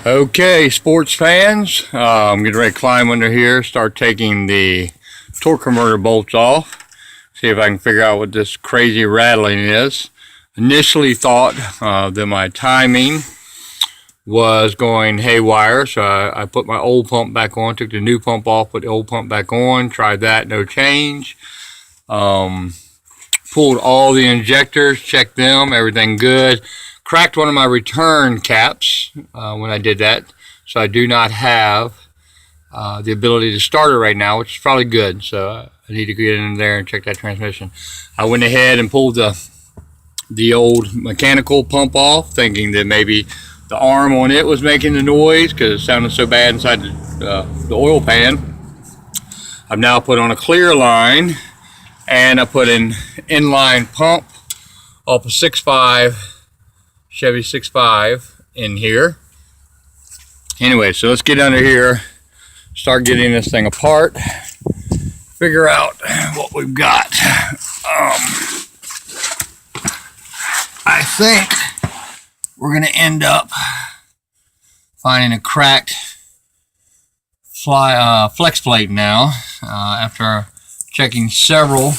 Okay, sports fans, I'm getting ready to climb under here, start taking the torque converter bolts off, see if I can figure out what this crazy rattling is. Initially thought that my timing was going haywire, so I put my old pump back on, took the new pump off, put the old pump back on, tried that, no change. Pulled all the injectors, checked them, everything good. Cracked one of my return caps when I did that, so I do not have the ability to start it right now, which is probably good. So I need to get in there and check that transmission. I went ahead and pulled the old mechanical pump off, thinking that maybe the arm on it was making the noise because it sounded so bad inside the oil pan. I've now put on a clear line, and I put an inline pump off a 6.5 Chevy 6.5 in here. Anyway, so let's get under here, start getting this thing apart, figure out what we've got. I think we're going to end up finding a cracked flex plate now after checking several